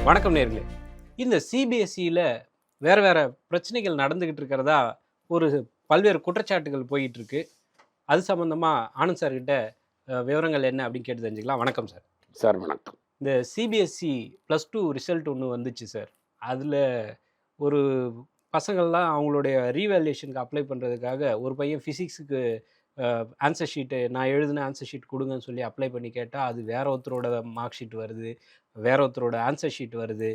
வணக்கம் நேர்களே. இந்த சிபிஎஸ்சியில் வேறு வேறு பிரச்சனைகள் நடந்துக்கிட்டு இருக்கிறதா ஒரு பல்வேறு குற்றச்சாட்டுகள் போயிட்டு இருக்கு. அது சம்மந்தமாக ஆனந்த் சார்கிட்ட விவரங்கள் என்ன அப்படின்னு கேட்டு தெரிஞ்சுக்கலாம். வணக்கம் சார். சார் வணக்கம். இந்த சிபிஎஸ்சி +2 ரிசல்ட் ஒன்று வந்துச்சு சார். அதில் ஒரு பசங்கள்லாம் அவங்களுடைய ரீவேல்யூஷனுக்கு அப்ளை பண்ணுறதுக்காக ஒரு பையன் ஃபிசிக்ஸுக்கு ஆன்சர் ஷீட்டு நான் எழுதின ஆன்சர் ஷீட் கொடுங்கன்னு சொல்லி அப்ளை பண்ணி கேட்டால் அது வேற ஒருத்தரோட மார்க் ஷீட் வருது, வேற ஒருத்தரோட ஆன்சர் ஷீட் வருது.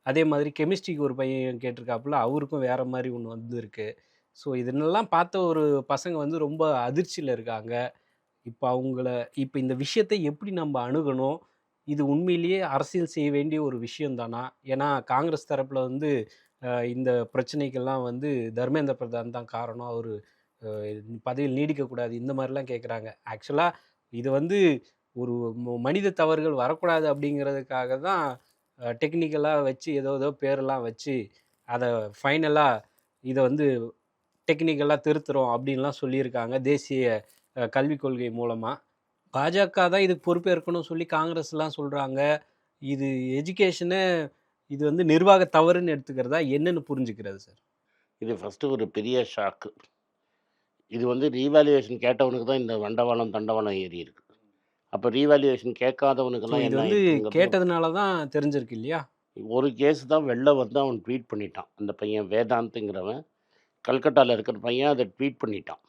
அதே மாதிரி கெமிஸ்ட்ரிக்கு ஒரு பையன் கேட்டிருக்காப்புல, அவருக்கும் வேற மாதிரி ஒன்று வந்திருக்கு. ஸோ இதனெல்லாம் பார்த்த ஒரு பசங்க வந்து ரொம்ப அதிர்ச்சியில் இருக்காங்க. இப்போ இந்த விஷயத்தை எப்படி நம்ம அணுகணும்? இது உண்மையிலேயே அரசியல் செய்ய வேண்டிய ஒரு விஷயம் தானா? ஏன்னா காங்கிரஸ் தரப்பில் வந்து இந்த பிரச்சனைக்கெல்லாம் வந்து தர்மேந்திர பிரதான் தான் காரணம். அவரு பதவியில் நீடிக்கக்கூடாது இந்த மாதிரிலாம் கேட்குறாங்க. ஆக்சுவலாக இது வந்து ஒரு மனித தவறுகள் வரக்கூடாது அப்படிங்கிறதுக்காக தான் டெக்னிக்கலாக வச்சு ஏதோ பேரெல்லாம் வச்சு அதை ஃபைனலாக இதை வந்து டெக்னிக்கலாக திருத்துறோம் அப்படின்லாம் சொல்லியிருக்காங்க தேசிய கல்விக் கொள்கை மூலமாக. பாஜக தான் இதுக்கு பொறுப்பேற்கணும்னு சொல்லி காங்கிரஸ்லாம் சொல்கிறாங்க. இது எஜுகேஷனை இது வந்து நிர்வாக தவறுன்னு எடுத்துக்கிறதா என்னன்னு புரிஞ்சுக்கிறது சார்? இது ஃபஸ்ட்டு ஒரு பெரிய ஷாக்கு. இது வந்து ரீவேல்யூவேஷன் கேட்டவனுக்கு தான் இந்த வண்டவாளம், தண்டவாளம் ஏறி இருக்கு. அப்போ ரீவேல்யூவேஷன் ஸோ கேட்காதவனுக்கெல்லாம் இது என்ன வந்து ஆயிருக்குங்கிறது கேட்டதுனால தான் தெரிஞ்சிருக்கு இல்லையா? ஒரு கேஸ் தான் வெளில வந்து அவன் ட்வீட் பண்ணிட்டான். அந்த பையன் வேதாந்த்ங்கிறவன், கல்கட்டால இருக்கிற பையன் அத ட்வீட் பண்ணிட்டான்.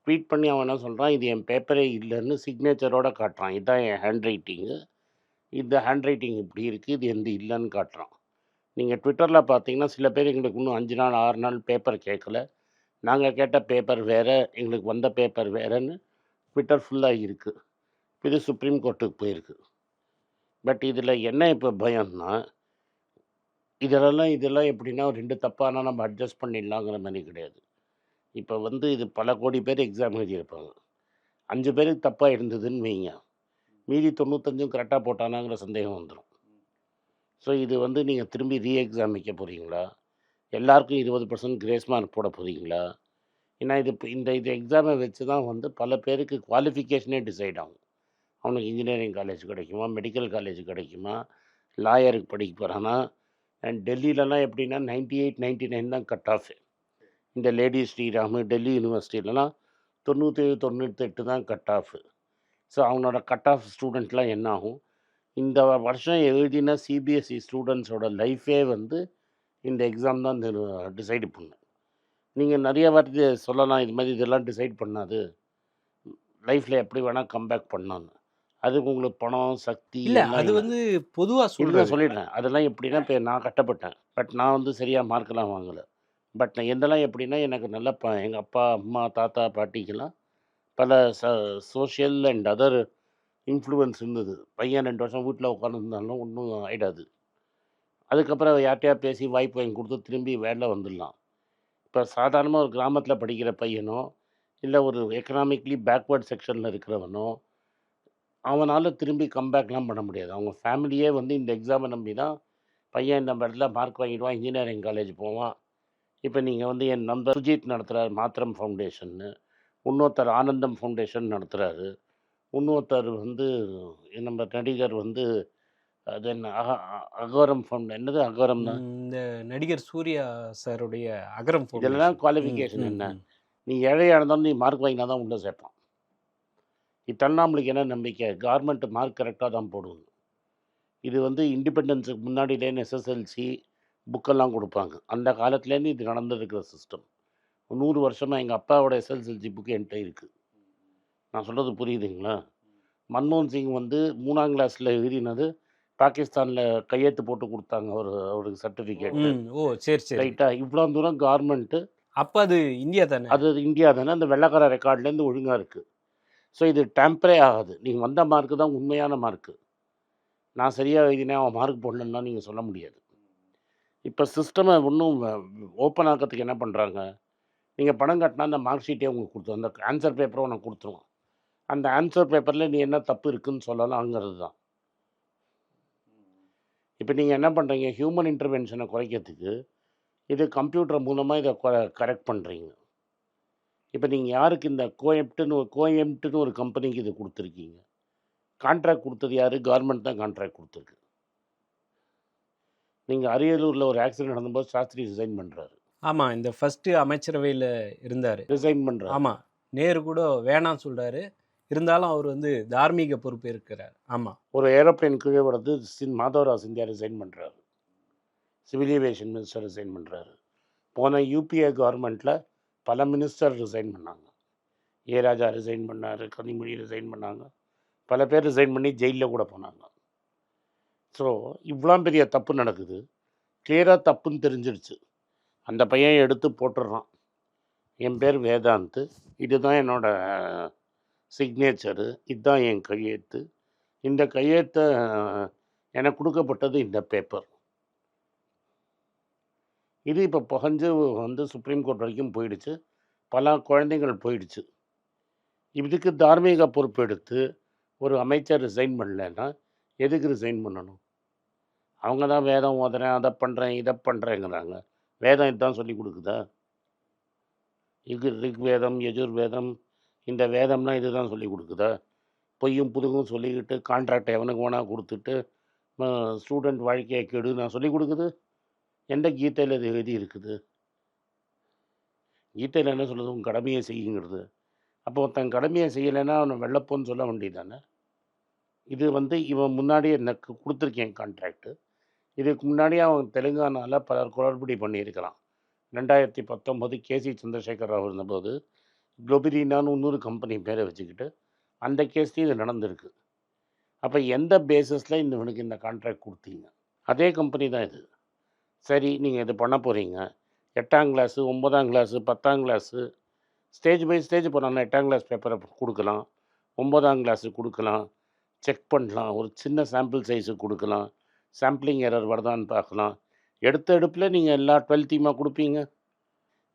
ட்வீட் பண்ணி அவன் என்ன சொல்றான், இது என் பேப்பரே இல்லன்னு சிக்னேச்சரோட காட்டுறான். இதான் என் ஹேண்ட் ரைட்டிங்கு. இந்த ஹேண்ட் ரைட்டிங் இப்படி இருக்கு. இது என்து இல்லன்னு காட்டுறான். நீங்க ட்விட்டர்ல பார்த்தீங்கன்னா, சில பேர் எங்களுக்கு இன்னும் 5 நாள், 6 நாள் பேப்பர் கேட்கல. நாங்க கேட்ட பேப்பர் வேற, எங்களுக்கு வந்த பேப்பர் வேறன்னு ட்விட்டர் ஃபுல்லா இருக்கு. இது சுப்ரீம் கோர்ட்டுக்கு போயிருக்கு. பட் இதில என்ன இப்போ பயம்னா, இதெல்லாம் எப்படின்னா 2 தப்பானா நம்ம அட்ஜஸ்ட் பண்ணிடலாங்கிற மாரி கிடையாது. இப்போ வந்து இது பல கோடி பேர் எக்ஸாம் எழுதியிருப்பாங்க. 5 பேருக்கு தப்பா இருந்ததுன்னு வைங்க, மீதி 95ம் கரெக்ட்டா போட்டானாங்கிற சந்தேகம் வந்துரும். ஸோ இது வந்து நீங்க திரும்பி எக்ஸாம் வைக்க போறீங்களா? எல்லாருக்கும் 20% கிரேஸ் மார்க் போட போறீங்களா? ஏன்னா இது எக்ஸாமை வச்சு தான் வந்து பல பேருக்கு குவாலிஃபிகேஷனே டிசைட் ஆகும். அவனுக்கு இன்ஜினியரிங் காலேஜ் கிடைக்குமா, மெடிக்கல் காலேஜ் கிடைக்குமா, லாயருக்கு படிக்க போகிறானா. அண்ட் டெல்லியிலலாம் எப்படின்னா 98, 99 தான் கட் ஆஃப். இந்த லேடி ஸ்ரீராமு, டெல்லி யூனிவர்சிட்டிலலாம் 97, 98 தான் கட் ஆஃப். ஸோ அவனோட கட் ஆஃப் ஸ்டூடெண்ட்லாம் என்ன ஆகும், இந்த வருஷம் எழுதின சிபிஎஸ்சி ஸ்டூடெண்ட்ஸோட லைஃபே வந்து இந்த எக்ஸாம் தான் டிசைடு பண்ணும். நீங்கள் நிறைய வாட்டி சொல்லலாம், இது மாதிரி இதெல்லாம் டிசைட் பண்ணாது, லைஃப்பில் எப்படி வேணால் கம்பேக் பண்ணான்னு. அதுக்கு உங்களுக்கு பணம், சக்தி இல்ல எல்லாம் அது வந்து பொதுவா இல்ல சொல்றது. சொல்லிடுறேன். அதெல்லாம் எப்படின்னா, இப்போ நான் கஷ்டப்பட்டேன். பட் நான் வந்து சரியா மார்க்லாம் வாங்கல. பட் நான் எதெல்லாம் எப்படின்னா, எனக்கு நல்ல எங்க அப்பா, அம்மா, தாத்தா, பாட்டிக்கெல்லாம் பல சோஷியல் அண்ட் அதர் இன்ஃப்ளூயன்ஸ் இருந்தது. பையன் 2 வருஷம் வீட்ல உட்காந்துருந்தாலும் ஒண்ணும் ஆயிடாது. அதுக்கப்புறம் யார்ட்டயா பேசி வாய்ப்பு வாங்கி குடுத்து திரும்பி வேலைல வந்துடலாம். இப்ப சாதாரணமா ஒரு கிராமத்தில படிக்கிற பையனோ, இல்ல ஒரு எக்கனாமிக்கலி பேக்வர்ட் செக்ஷன்ல இருக்கிறவனோ, அவனால திரும்பி கம்பேக்லாம் பண்ண முடியாது. அவங்க ஃபேமிலியே வந்து இந்த எக்ஸாம நம்பி தான், பையன் இந்த இடத்துல மார்க் வாங்கிடுவான், இன்ஜினியரிங் காலேஜ் போவான். இப்ப நீங்க வந்து என் நண்பர் சுஜித் நடத்துறார் மாத்திரம் ஃபவுண்டேஷன்னு. இன்னொருத்தர் ஆனந்தம் ஃபவுண்டேஷன் நடத்துறாரு. இன்னொருத்தர் வந்து நம்ம நடிகர் வந்து அது என்ன அகோரம் என்னது அகோரம் தான். இந்த நடிகர் சூர்யா சாருடைய அகரம் இதெல்லாம் ஃபவுண்டேஷன். ம், குவாலிஃபிகேஷன் ம், என்ன? ம். நீ ஏழையா இருந்தாலும் நீ மார்க் வாங்கினா தான் உள்ள சேர்ப்பான். இத்தன்னாமலுக்கு என்ன நம்பிக்கை? கவர்மெண்ட் மார்க் கரெக்ட்டா தான் போடும். இது வந்து இண்டிபெண்டன்ஸுக்கு முன்னாடிலேருந்து எஸ்எஸ்எல்சி புக்கெல்லாம் குடுப்பாங்க. அந்த காலத்துலேருந்து இது நடந்துருக்கிற சிஸ்டம். 100 வருஷமா எங்க அப்பாவோட எஸ்எஸ்எல்சி புக் என்ட்ட இருக்கு. நான் சொல்றது புரியுதுங்களா? மன்மோகன் சிங் வந்து 3ஆம் கிளாஸ்ல எழுதினது, பாகிஸ்தான்ல கையெழுத்து போட்டு குடுத்தாங்க அவருக்கு சர்டிஃபிகேட்டு. ம். ஓ! சரி, சரி. ரைட்டா? இவ்வளோ தூரம் கவர்மெண்ட்டு அப்ப அது இந்தியா தானே? அது இந்தியா தானே, அந்த வெள்ளைக்கார ரெக்கார்ட்லேருந்து ஒழுங்கா இருக்கு. ஸோ இது டேம்பரே ஆகாது. நீங்க வந்த மார்க்கு தான் உண்மையான மார்க்கு. நான் சரியா எழுதினேன், அவன் மார்க் போடலன்னுலாம் நீங்க சொல்ல முடியாது. இப்ப சிஸ்டம இன்னும் ஓப்பன் ஆக்கறதுக்கு என்ன பண்றாங்க? நீங்க பணம் கட்டினா அந்த மார்க் ஷீட்டே உங்களுக்கு குடுத்துரும். அந்த ஆன்சர் பேப்பரும் உனக்கு குடுத்துருவான். அந்த ஆன்சர் பேப்பர்ல நீ என்ன தப்பு இருக்குன்னு சொல்லலாங்கிறது தான். இப்ப நீங்க என்ன பண்றீங்க? ஹியூமன் இன்டர்வென்ஷன குறைக்கிறதுக்கு, இது கம்ப்யூட்டர் மூலமா இத கரெக்ட் பண்றீங்க. இப்ப நீங்க யாருக்கு இந்த கோஎம்ப்ட்ன்னு ஒரு கம்பெனிக்கு இது குடுத்துருக்கீங்க. கான்ட்ராக்ட் குடுத்தது யாரு? கவர்மெண்ட் தான் கான்ட்ராக்ட் குடுத்துருக்கு. நீங்கள் அரியலூரில் ஒரு ஆக்சிடென்ட் நடந்தபோது சாஸ்திரி ரிசைன் பண்ணுறாரு. ஆமாம், இந்த ஃபஸ்ட்டு அமைச்சரவையில் இருந்தார். ரிசைன் பண்ணுறாரு. ஆமாம், நேரு கூட வேணான்னு சொல்கிறாரு. இருந்தாலும் அவர் வந்து தார்மீக பொறுப்பு இருக்கிறார். ஆமாம். ஒரு ஏரோப்ளேன் கீழே விடுறது மாதவராவ் சிந்தியா ரிசைன் பண்ணுறாரு. சிவில் ஏவியேஷன் மினிஸ்டர் ரிசைன் பண்ணுறாரு. போன யூபிஏ கவர்மெண்ட்டில் பல மினிஸ்டர் ரிசைன் பண்ணாங்க. ஏ ராஜா ரிசைன் பண்ணார், கனிமொழி ரிசைன் பண்ணாங்க, பல பேர் ரிசைன் பண்ணி ஜெயிலில் கூட போனாங்க. ஸோ இவ்வளோ பெரிய தப்பு நடக்குது, கிளியராக தப்புன்னு தெரிஞ்சிடுச்சு. அந்த பையன் எடுத்து போட்டுடுறான், என் பேர் வேதாந்த், இதுதான் என்னோட சிக்னேச்சரு, இதுதான் என் கையெழுத்து, இந்த கையெழுத்தை எனக்கு கொடுக்கப்பட்டது இந்த பேப்பர். இது இப்போ புகஞ்சு வந்து சுப்ரீம் கோர்ட் வரைக்கும் போயிடுச்சு. பல குழந்தைகள் போயிடுச்சு. இதுக்கு தார்மீக பொறுப்பு எடுத்து ஒரு அமைச்சர் ரிசைன் பண்ணலைன்னா எதுக்கு ரிசைன் பண்ணணும்? அவங்க தான் வேதம் ஓதுறேன், அதை பண்ணுறேன், இதை பண்ணுறேங்கிறாங்க. வேதம் இதுதான் சொல்லி கொடுக்குதா? ரிக் வேதம், யஜுர் வேதம், இந்த வேதம்லாம் இதுதான் சொல்லி கொடுக்குதா? பொய்யும் புதுகும் சொல்லிக்கிட்டு கான்ட்ராக்டை எவனுக்கு வேணால் கொடுத்துட்டு ஸ்டூடெண்ட் வாழ்க்கையை கெடு நான் சொல்லி கொடுக்குது? எந்த கீதையில் இது எழுதி இருக்குது? கீதையில் என்ன சொல்லுது? உன் கடமையை செய்யுங்கிறது. அப்போ தன் கடமையை செய்யலைன்னா அவனை வெள்ளப்போன்னு சொல்ல வேண்டியதானே? இது வந்து இவன் முன்னாடியே எனக்கு கொடுத்துருக்கேன் கான்ட்ராக்டு. இதுக்கு முன்னாடியே அவன் தெலுங்கானாவில் பலர் குளறுபடி பண்ணியிருக்கிறான். 2019 கேசி சந்திரசேகர் ராவ் இருந்தபோது குளோபிரினான்னு இன்னொரு கம்பெனி பேரை வச்சுக்கிட்டு அந்த கேஸ்லேயும் இது நடந்திருக்கு. அப்போ எந்த பேசிஸில் இவனுக்கு இந்த கான்ட்ராக்ட் கொடுத்தீங்க? அதே கம்பெனி தான் இது. சரி, நீங்கள் இது பண்ண போகிறீங்க, 8ஆம் கிளாஸு, 9ஆம் கிளாஸு, 10ஆம் கிளாஸு, ஸ்டேஜ் பை ஸ்டேஜ் போனாங்கன்னா 8ஆம் கிளாஸ் பேப்பரை கொடுக்கலாம், 9ஆம் கிளாஸு கொடுக்கலாம், செக் பண்ணலாம், ஒரு சின்ன சாம்பிள் சைஸு கொடுக்கலாம், சாம்பிளிங் எரர் வருதான்னு பார்க்கலாம். எடுத்த எடுப்பில் நீங்கள் எல்லா 12த்தையுமா கொடுப்பீங்க?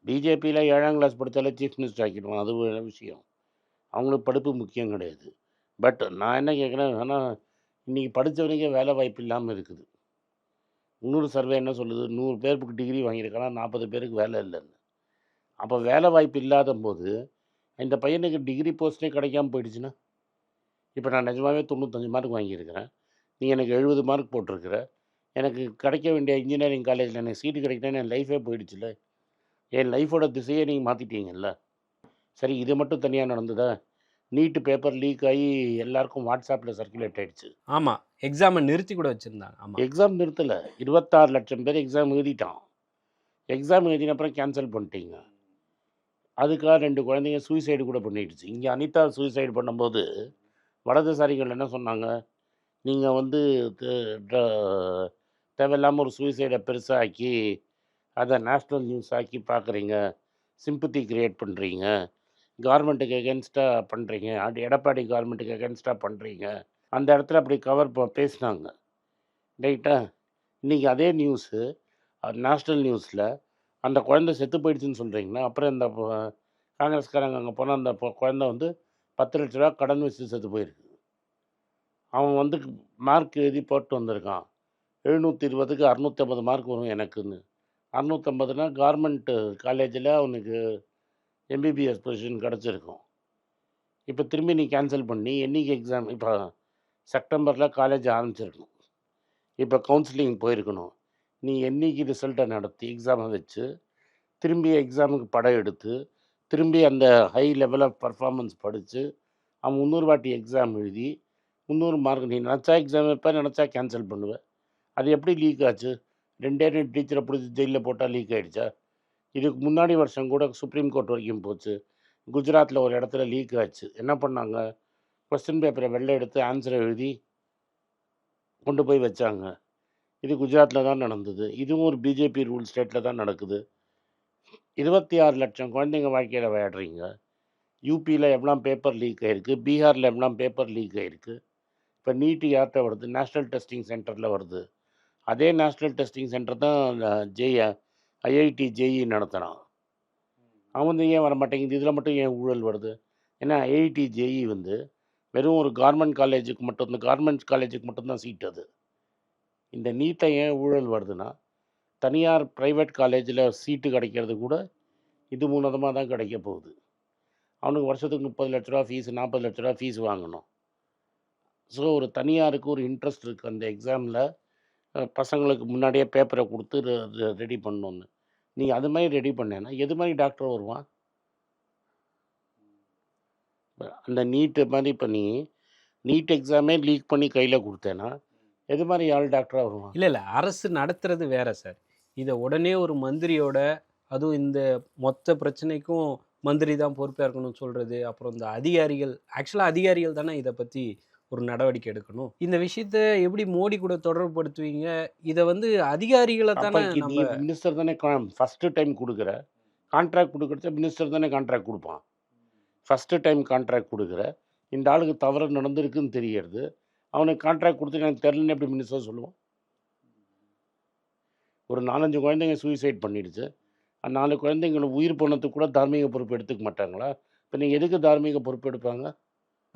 பிஜேபியில் 7ஆம் கிளாஸ் படித்தாலே சீஃப் மினிஸ்டர் ஆக்கிடுவான், அது ஒரு விஷயம். அவங்களுக்கு படிப்பு முக்கியம் கிடையாது. பட் நான் என்ன கேட்குறேன், ஆனால் இன்றைக்கி படித்தவனுக்கே வேலை வாய்ப்பு இல்லாமல் இருக்குது. இன்னொரு சர்வே என்ன சொல்லுது, 100 பேருக்கு டிகிரி வாங்கியிருக்கானா 40 பேருக்கு வேலை இல்லைன்னு. அப்போ வேலை வாய்ப்பு இல்லாத போது இந்த பையனுக்கு டிகிரி போஸ்ட்டே கிடைக்காம போயிடுச்சுன்னா, இப்போ நான் நிஜமாகவே 95 மார்க் வாங்கியிருக்கிறேன், நீ எனக்கு 70 மார்க் போட்டிருக்கிற, எனக்கு கிடைக்க வேண்டிய இன்ஜினியரிங் காலேஜில் எனக்கு சீட்டு கிடைக்கலன்னு என் லைஃபே போயிடுச்சுல்ல, என் லைஃபோட திசையை நீங்கள் மாற்றிட்டீங்கல்ல. சரி, இது மட்டும் தனியாக நடந்ததா? நீட்டு பேப்பர் லீக் ஆகி எல்லாருக்கும் வாட்ஸ்அப்பில் சர்க்குலேட் ஆகிடுச்சு. ஆமாம், எக்ஸாமை நிறுத்தி கூட வச்சுருந்தாங்க. ஆமாம், எக்ஸாம் நிறுத்தலை, 26 லட்சம் பேர் எக்ஸாம் எழுதிட்டான். எக்ஸாம் எழுதின அப்புறம் கேன்சல் பண்ணிட்டீங்க. அதுக்காக 2 குழந்தைங்க சூசைடு கூட பண்ணிடுச்சு. இங்கே அனிதா சூசைடு பண்ணும்போது வலதுசாரிகள் என்ன சொன்னாங்க, நீங்கள் வந்து தேவையில்லாமல் ஒரு சூசைடை பெருசாக ஆக்கி அதை நேஷ்னல் நியூஸ் ஆக்கி பார்க்குறீங்க, சிம்பத்தி க்ரியேட் பண்ணுறீங்க, கவர்மெண்ட்டுக்கு எகென்ஸ்டாக பண்ணுறீங்க, எடப்பாடி கவர்மெண்ட்டுக்கு எகென்ஸ்டாக பண்ணுறீங்க, அந்த இடத்துல அப்படி கவர் பேசினாங்க. ரைட்டா? இன்றைக்கி அதே நியூஸு நேஷ்னல் நியூஸில் அந்த குழந்தை செத்து போயிடுச்சுன்னு சொல்கிறீங்களா? அப்புறம் இந்த காங்கிரஸ்காரங்க அங்கே போனால் அந்த குழந்தை வந்து 10 லட்ச ரூபா கடன் வச்சு செத்து போயிருக்கு. அவன் வந்து மார்க் எழுதி போட்டு வந்திருக்கான், 720க்கு 650 மார்க் வரும் எனக்குன்னு. 650னா கவர்மெண்ட்டு காலேஜில் அவனுக்கு எம்பிபிஎஸ் பொசிஷன் கிடச்சிருக்கும். இப்போ திரும்பி நீ கேன்சல் பண்ணி என்றைக்கு எக்ஸாம்? இப்போ செப்டம்பரில் காலேஜ் ஆரம்பிச்சிருக்கணும், இப்போ கவுன்சிலிங் போயிருக்கணும். நீ என்றைக்கு ரிசல்ட்டை நடத்தி எக்ஸாமை வச்சு திரும்பி எக்ஸாமுக்கு படம் எடுத்து திரும்பி அந்த ஹை லெவல் ஆஃப் பர்ஃபார்மன்ஸ் படித்து அவன் 300 வாட்டி எக்ஸாம் எழுதி 300 மார்க் நீ நினச்சா எக்ஸாம் வைப்ப, நினச்சா கேன்சல் பண்ணுவேன். அது எப்படி லீக் ஆச்சு? 2 டீச்சரை பிடிச்சி ஜெயிலில் போட்டால் லீக் ஆகிடுச்சா? இதுக்கு முன்னாடி வருஷம் கூட சுப்ரீம் கோர்ட் வரைக்கும் போச்சு. குஜராத்தில் ஒரு இடத்துல லீக் ஆச்சு. என்ன பண்ணாங்க? கொஸ்டின் பேப்பரை வெளில எடுத்து ஆன்சரை எழுதி கொண்டு போய் வச்சாங்க. இது குஜராத்தில் தான் நடந்தது. இதுவும் ஒரு பிஜேபி ரூல் ஸ்டேட்டில் தான் நடக்குது. 26 லட்சம் குழந்தைங்க வாழ்க்கையில் விளையாடுறீங்க. யூபியில் எவ்வளோ பேப்பர் லீக் ஆகிருக்கு, பீகாரில் எவ்வளோ பேப்பர் லீக் ஆகிருக்கு. இப்போ நீட்டு யார்கிட்ட வருது? நேஷ்னல் டெஸ்டிங் சென்டரில் வருது. அதே நேஷ்னல் டெஸ்டிங் சென்டர் தான் ஐஐடி ஜேஇ நடத்துகிறான். அவன் வந்து ஏன் வர மாட்டேங்குது? இதில் மட்டும் ஏன் ஊழல் வருது? ஏன்னா ஐஐடி ஜேஇ வந்து வெறும் ஒரு கவர்மெண்ட் காலேஜுக்கு மட்டும், இந்த கவர்மெண்ட் காலேஜுக்கு மட்டும்தான் சீட் அது. இந்த நீட்டை ஏன் ஊழல் வருதுன்னா, தனியார் ப்ரைவேட் காலேஜில் சீட்டு கிடைக்கிறது கூட இது மூலமாக தான் கிடைக்க போகுது. அவனுக்கு வருஷத்துக்கு 30 லட்ச ரூபா ஃபீஸு, 40 லட்ச ரூபா ஃபீஸ் வாங்கணும். ஸோ ஒரு தனியாருக்கு ஒரு இன்ட்ரெஸ்ட் இருக்குது அந்த எக்ஸாமில் பசங்களுக்கு முன்னாடியே பேப்பரை குடுத்து ரெடி பண்ணணும்னு. நீ அது மாரி ரெடி பண்ணேன்னா, எது மாரி டாக்டர் வருவான்? அந்த நீட்டு மாரி இப்ப நீட் எக்ஸாமே லீக் பண்ணி கையில குடுத்தேன்னா, எது மாரி ஆள் டாக்டரா வருவான்? இல்ல. அரசு நடத்துறது வேற சார். இத உடனே ஒரு மந்திரியோட அதுவும் இந்த மொத்த பிரச்சனைக்கும் மந்திரி தான் பொறுப்பா இருக்கணும்னு சொல்றது. அப்புறம் இந்த அதிகாரிகள் அதிகாரிகள் தானே இத பத்தி ஒரு நடவடிக்கை எடுக்கணும். இந்த விஷயத்த எப்படி மோடி கூட தொடர்புபடுத்துவீங்க? இத வந்து அதிகாரிகள தானே நீ நம்ப மினிஸ்டர் தானே ஃபர்ஸ்ட்டு டைம் குடுக்குற. கான்ட்ராக்ட் குடுக்குறச்ச மினிஸ்டர் தானே கான்ட்ராக்ட் குடுப்பான். ஃபர்ஸ்ட்டு டைம் கான்ட்ராக்ட் குடுக்குற. இந்த ஆளுக்கு தவறு நடந்திருக்குன்னு தெரியறது. அவனுக்கு கான்ட்ராக்ட் குடுத்து எனக்கு தெரியலன்னு எப்படி மினிஸ்டர் சொல்லுவான்? ஒரு 4, 5 குழந்தைங்க சூசைட் பண்ணிடுச்சு. அந்த 4 குழந்தைங்கள உயிர் போனதுக்கு கூட தார்மீக பொறுப்பு எடுத்துக்க மாட்டாங்களா? இப்ப நீங்க எதுக்கு தார்மீக பொறுப்பு எடுப்பாங்க?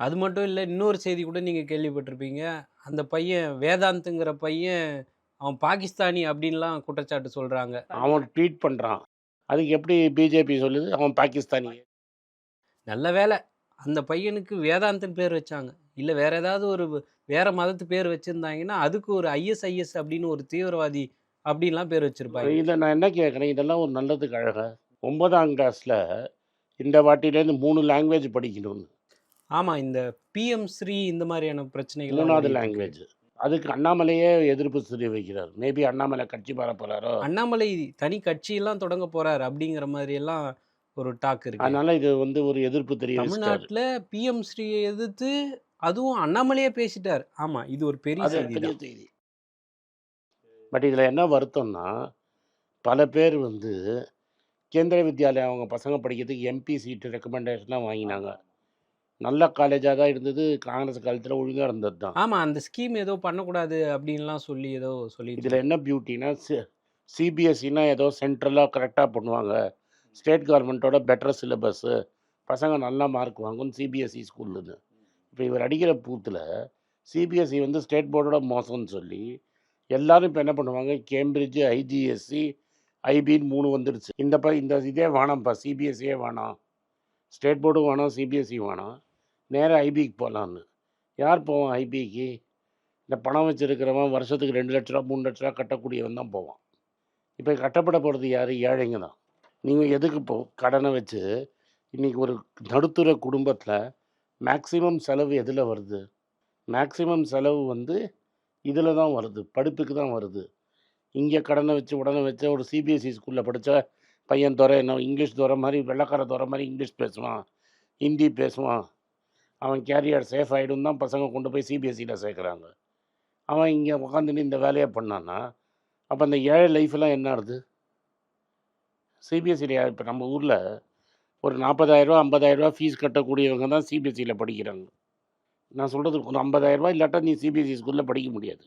அது மட்டும் இல்ல, இன்னொரு செய்தி கூட நீங்க கேள்விப்பட்டிருப்பீங்க. அந்த பையன் வேதாந்த்ங்கிற பையன், அவன் பாகிஸ்தானி அப்டின்லாம் குற்றச்சாட்டு சொல்றாங்க. அவன் ட்வீட் பண்றான். அதுக்கு எப்படி பிஜேபி சொல்லுது? அவன் பாகிஸ்தானி. நல்ல வேள, அந்த பையனுக்கு வேதாந்த்ன்னு பேர் வச்சாங்க. இல்ல வேற ஏதாவது வேற மதத்து பேர் வச்சிருந்தாங்கன்னா, அதுக்கு ஒரு ஐஎஸ்ஐஎஸ் அப்டின்னு ஒரு தீவிரவாதி அப்டின்லாம் பேர் வச்சிருப்பாய்ங்க. இத நான் என்ன கேட்கிறேன், இதெல்லாம் ஒரு நல்லதுக்கு அழகா? 9ஆம் கிளாஸ்ல இந்த வாட்டிலேருந்து 3 லாங்குவேஜ் படிக்கணும்னு. ஆமா, இந்த பிஎம் ஸ்ரீ இந்த மாரியான பிரச்சனைகள்லாம் 3வது ஓடிட்டு இருக்கு. லாங்குவேஜ். அதுக்கு அண்ணாமலையே எதிர்ப்பு தெரிவிக்கிறார். மேபி அண்ணாமலை கட்சி மாறப் போறாரோ? அண்ணாமலை தனி கட்சியெல்லாம் தொடங்க போறார் அப்டிங்கிற மாரியெல்லாம் ஒரு டாக் இருக்கு. அதனால இது வந்து ஒரு எதிர்ப்பு தெரிவிச்சுட்டாரு. தமிழ்நாட்டுல பிஎம் ஸ்ரீய எதிர்த்து அதுவும் அண்ணாமலையே பேசிட்டார். ஆமா, இது ஒரு பெரிய அது செய்தி பெரிய தான். செய்தி. பட் இதில என்ன வருத்தம்னா, பல பேர் வந்து கேந்திரிய வித்யாலயா அவங்க பசங்க படிக்கிறதுக்கு எம்பி சீட்டு ரெக்கமெண்டேஷன்லாம் வாங்கினாங்க. நல்ல காலேஜா தான் இருந்தது. காங்கிரஸ் காலத்தில ஒழுங்கா இருந்தது தான். ஆமா, அந்த ஸ்கீம் ஏதோ பண்ணக்கூடாது அப்டின்லாம் சொல்லி ஏதோ சொல்லிட்டு இதில இருந்தாங்க. என்ன பியூட்டின்னா, சிபிஎஸ்இன்னா ஏதோ சென்ட்ரலா கரெக்ட்டா பண்ணுவாங்க. ஸ்டேட் கவர்மெண்ட்டோட பெட்டர் சிலபஸ்ஸு. பசங்க நல்லா மார்க் வாங்கும் சிபிஎஸ்இ ஸ்கூல்லுன்னு. இப்ப இவர் அடிக்கிற கூத்துல, சிபிஎஸ்இ வந்து ஸ்டேட் போர்டோட மோசம்ன்னு சொல்லி, எல்லாரும் இப்ப என்ன பண்ணுவாங்க, கேம்பிரிட்ஜ், ஐஜிஎஸ்சி, ஐபின்னு 3 வந்துடுச்சு. இந்த இதே வேணாம்ப்பா, சிபிஎஸ்இயே வேணாம். ஸ்டேட் போர்டும் வேணாம், சிபிஎஸ்இ வேணாம். நேரா ஐபிக்கு போலான்னு. யார் போவான் ஐபிக்கு? இந்த பணம் வச்சிருக்கிறவன் வருஷத்துக்கு ரூ. 2,00,000 ரூ. 3,00,000 கட்டக்கூடியவன் தான் போவான். இப்ப கட்டப்பட போறது யாரு? ஏழைங்க தான். நீங்க எதுக்கு கடன வச்சு, இன்னைக்கு ஒரு நடுத்தர குடும்பத்தில மேக்ஸிமம் செலவு எதுல வருது? மேக்ஸிமம் செலவு வந்து இதில தான் வருது. படிப்புக்கு தான் வருது. இங்க கடன வச்சு, உடனே வச்சு ஒரு சிபிஎஸ்இ ஸ்கூல்ல படிச்சா பையன் என்ன இங்கிலீஷ் துரை மாரி, வெள்ளைக்கார துரை மாரி இங்கிலீஷ் பேசுவான், ஹிந்தி பேசுவான். அவன் கேரியர் சேஃப் ஆயிடும்னு தான் பசங்க கொண்டு போய் சிபிஎஸ்இல சேர்க்குறாங்க. அவன் இங்க உட்காந்துன்னு இந்த வேலைய பண்ணான்னா, அப்ப அந்த ஏழை லைஃப்லாம் என்ன ஆகுது? சிபிஎஸ்இல இப்ப நம்ம ஊர்ல ஒரு ரூ. 40,000 ரூ. 50,000 ஃபீஸ் கட்டக்கூடியவங்க தான் சிபிஎஸ்இல படிக்கிறாங்க. நான் சொல்றது ஒரு ரூ. 50,000 இல்லாட்டா நீ சிபிஎஸ்இ ஸ்கூல்ல படிக்க முடியாது.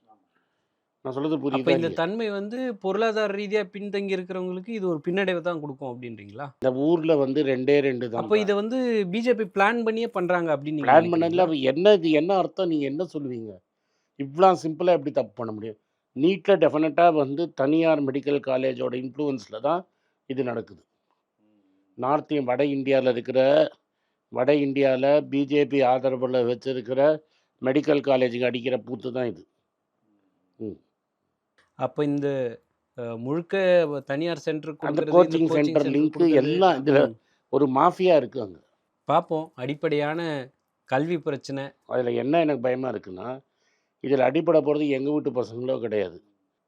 நான் சொல்றது அப்ப புரியுதா இந்த இல்லையா? தன்மை வந்து பொருளாதார ரீதியா பின்தங்கி இருக்கிறவங்களுக்கு இது ஒரு பின்னடைவ தான் குடுக்கும் அப்டின்றீங்களா? இந்த ஊர்ல வந்து 2டே 2 அப்ப தான்ப்பா. இத வந்து பிஜேபி பிளான் பண்ணியே பண்றாங்க அப்டின்னு நீங்க பிளான் பண்ணதுல நெனைக்கிறீங்களா? இது என்ன அர்த்தம்? நீங்க என்ன சொல்லுவீங்க? இவ்ளோ சிம்பிளா எப்படி தப்பு பண்ண முடியும்? நீட்ல டெஃபினட்டா வந்து தனியார் மெடிக்கல் காலேஜோட இன்ஃப்ளூயன்ஸ்ல தான் இது நடக்குது. வட இந்தியால பிஜேபி ஆதரவுல வச்சிருக்கிற மெடிக்கல் காலேஜுக்கு அடிக்கிற பூத்து தான் இது. ம். அப்ப இந்த முழுக்க தனியார் சென்டர் அந்த குடுக்குறது, இந்த coaching coaching centre centre link குடுக்குறது. எல்லாம் இதுல ம். ஒரு மாஃபியா இருக்கு அங்க. பார்ப்போம். அடிப்படையான கல்வி பிரச்சனை. அதுல என்ன எனக்கு பயமா இருக்குன்னா, இதுல அடிபட போறது எங்க வீட்டு பசங்களோ கிடையாது.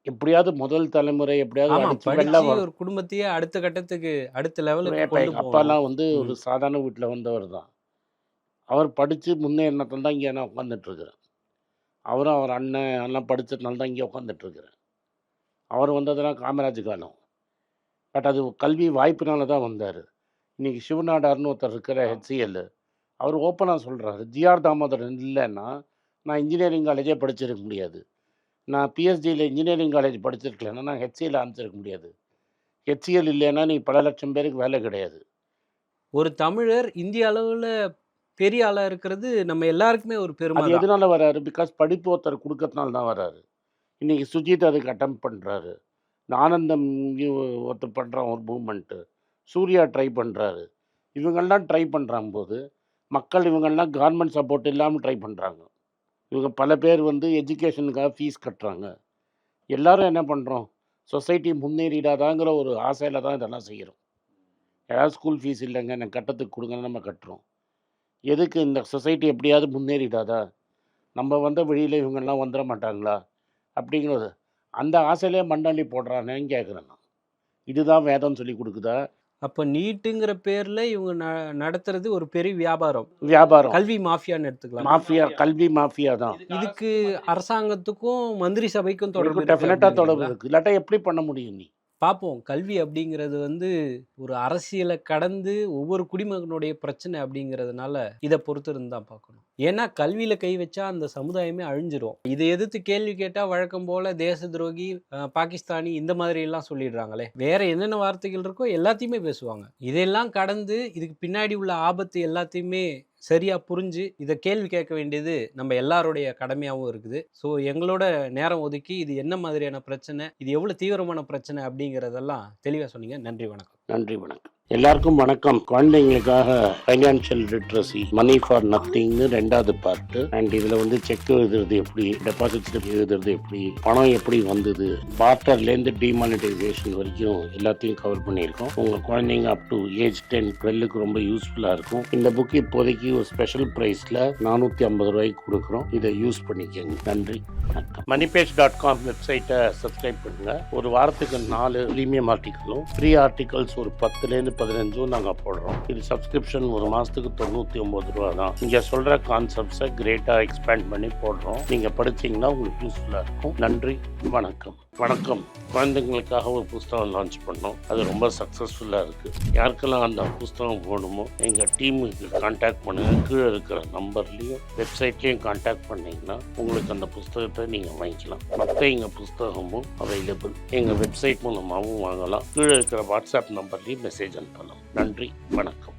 எப்படியாவது முதல் தலைமுறை எப்படியாவது ஆமா, அடிச்சு வெளில படிச்சு வரும். ஒரு குடும்பத்தையே அடுத்த கட்டத்துக்கு, அடுத்த லெவலுக்கு இப்ப கொண்டு எங்க போகணும். அப்பாலாம் வந்து ஒரு ம். சாதாரண வீட்ல வந்தவர் தான். அவர் படிச்சு முன்னேறினத்தால தான் இங்க நான் உட்கார்ந்துட்டு இருக்கிறேன். அவரும் அவர் அண்ணன் எல்லாம் படிச்சதுனால தான் இங்க உட்கார்ந்துட்டு இருக்கிறேன். அவர் வந்ததெல்லாம் காமராஜ் காலம். பட் அது கல்வி வாய்ப்பினால தான் வந்தாரு. இன்னைக்கு சிவநாடார்ன்னு ஒருத்தர் இருக்கிற ஹெச்சிஎல். அவர் ஓப்பனா சொல்றாரு. ஜிஆர் தாமோதரன் இல்லன்னா, நான் இன்ஜினியரிங் காலேஜே படிச்சிருக்க முடியாது. நான் பிஎஸ்டில இன்ஜினியரிங் காலேஜ் படிச்சிருக்கலன்னா, நான் ஹெச்சிஎல் அனுப்பிச்சிருக்க முடியாது. ஹெச்சிஎல் இல்லைன்னா, நீ பல லட்சம் பேருக்கு வேலை கிடையாது. ஒரு தமிழர் இந்திய அளவுல பெரிய ஆளா இருக்கிறது நம்ம எல்லாருக்குமே ஒரு பெருமை அது தான். எதனால வராரு? பிகாஸ் படிப்பு ஒருத்தர் குடுக்கறதுனால தான் வராரு. இன்னைக்கு சுஜித் அதுக்கு அட்டெம்ப்ட் பண்றாரு. இந்த ஆனந்தம் ஒருத்தர் பண்றான் ஒரு மூவ்மெண்ட்டு. சூர்யா ட்ரை பண்றாரு. இவங்கெல்லாம் ட்ரை பண்றாம்போது, மக்கள் இவங்கெல்லாம் கவர்மெண்ட் சப்போர்ட் இல்லாம ட்ரை பண்றாங்க. இவங்க பல பேர் வந்து எஜுகேஷனுக்காக ஃபீஸ் கட்டுறாங்க. எல்லாரும் என்ன பண்ணுறோம், சொசைட்டி முன்னேறிடாதாங்கிற ஒரு ஆசையில் தான் இதெல்லாம் செய்கிறோம். யாராவது ஸ்கூல் ஃபீஸ் இல்லைங்க எனக்கு கட்டத்துக்கு கொடுங்கன்னு நம்ம கட்டுறோம். எதுக்கு இந்த சொசைட்டி எப்படியாவது முன்னேறிடாதா, நம்ம வந்த வழியில் இவங்கெல்லாம் வந்துட மாட்டாங்களா அப்படிங்கிறது அந்த ஆசையிலே மண்ணள்ளி போடுறானேன்னு கேட்குறேன் நான். இதுதான் வேதம் சொல்லி கொடுக்குதா? அப்போ நீட்டுங்கிற பேர்ல இவங்க நடத்துறது ஒரு பெரிய வியாபாரம், வியாபாரம், கல்வி மாஃபியான்னு எடுத்துக்கலாம். மாஃபியா, கல்வி மாஃபியா தான். இதுக்கு அரசாங்கத்துக்கும் மந்திரி சபைக்கும் தொடர்பு இருக்கு டெஃபினட்டாக தொடர்பு அப்படிங்கிறீங்களா? இருக்குது. இல்லாட்டா எப்படி பண்ண முடியும் நீ? பார்ப்போம். கல்வி அப்படிங்கிறது ஒரு அரசியலை கடந்து ஒவ்வொரு குடிமகனுடைய பிரச்சனை அப்படிங்கிறதுனால இதை பொறுத்து இருந்து தான் பார்க்கணும். ஏன்னா கல்வியில கை வச்சா அந்த சமுதாயமே அழிஞ்சிரும். இதை எதிர்த்து கேள்வி கேட்டா வழக்கம் போல தேச துரோகி, பாகிஸ்தானி இந்த மாதிரி எல்லாம் சொல்லிடுறாங்களே. வேற என்னென்ன வார்த்தைகள் இருக்கோ எல்லாத்தையுமே பேசுவாங்க. இதையெல்லாம் கடந்து இதுக்கு பின்னாடி உள்ள ஆபத்து எல்லாத்தையுமே சரியா புரிஞ்சு இதை கேள்வி கேட்க வேண்டியது நம்ம எல்லாருடைய கடமையாகவும் இருக்குது. ஸோ எங்களோட நேரம் ஒதுக்கி இது என்ன மாதிரியான பிரச்சனை, இது எவ்வளோ தீவிரமான பிரச்சனை அப்படிங்கிறதெல்லாம் தெளிவாக சொன்னீங்க. நன்றி, வணக்கம். நன்றி, வணக்கம். எல்லாருக்கும் வணக்கம். குழந்தைங்களுக்காக ஃபைனான்ஷியல் லிட்ரஸி, மணி ஃபார் நத்திங்னு 2வது பார்ட்டு. அண்ட் இதில் செக் எழுதுறது எப்படி, டெபாசிட் ஸ்லிப் எழுதுறது எப்படி, பணம் எப்படி வந்தது, பார்ட்டர்லேருந்து டிமானிட்டைசேஷன் வரைக்கும் எல்லாத்தையும் கவர் பண்ணியிருக்கோம். உங்கள் குழந்தைங்க அப் டு ஏஜ் 10, 12க்கு ரொம்ப யூஸ்ஃபுல்லாக இருக்கும். இந்த புக் இப்போதைக்கு ஒரு ஸ்பெஷல் ப்ரைஸில் 450 ரூபாய்க்கு கொடுக்குறோம். இதை யூஸ் பண்ணிக்கங்க. நன்றி, வணக்கம். moneypage.com வெப்சைட்டை சப்ஸ்கிரைப் பண்ணுங்கள். ஒரு வாரத்துக்கு 4 ப்ரீமியம் ஆர்டிக்கலும் ஃப்ரீ ஆர்டிகல்ஸ் ஒரு 10லேருந்து 15 நாங்கள் போடுறோம். இது சப்ஸ்கிரிப்ஷன் ஒரு மாதத்துக்கு 99 ரூபா தான். நீங்கள் சொல்கிற கான்செப்ட்ஸை கிரேட்டாக எக்ஸ்பேண்ட் பண்ணி போடுறோம். நீங்கள் படித்தீங்கன்னா உங்களுக்கு யூஸ்ஃபுல்லாக இருக்கும். நன்றி, வணக்கம். வணக்கம். குழந்தைங்களுக்காக ஒரு புஸ்தகம் லான்ச் பண்ணோம். அது ரொம்ப சக்ஸஸ்ஃபுல்லாக இருக்குது. யாருக்கெல்லாம் அந்த புஸ்தகம் போகணுமோ எங்கள் டீமுக்கு கான்டாக்ட் பண்ணுங்கள். கீழே இருக்கிற நம்பர்லேயும் வெப்சைட்லேயும் கான்டாக்ட் பண்ணிங்கன்னா உங்களுக்கு அந்த புஸ்தகத்தை நீங்கள் வாங்கிக்கலாம். மற்ற எங்கள் புஸ்தகமும் அவைலபிள். எங்கள் வெப்சைட் மூலமாகவும் வாங்கலாம். கீழே இருக்கிற வாட்ஸ்அப் நம்பர்லேயும் மெசேஜ் அனுப்பலாம். நன்றி, வணக்கம்.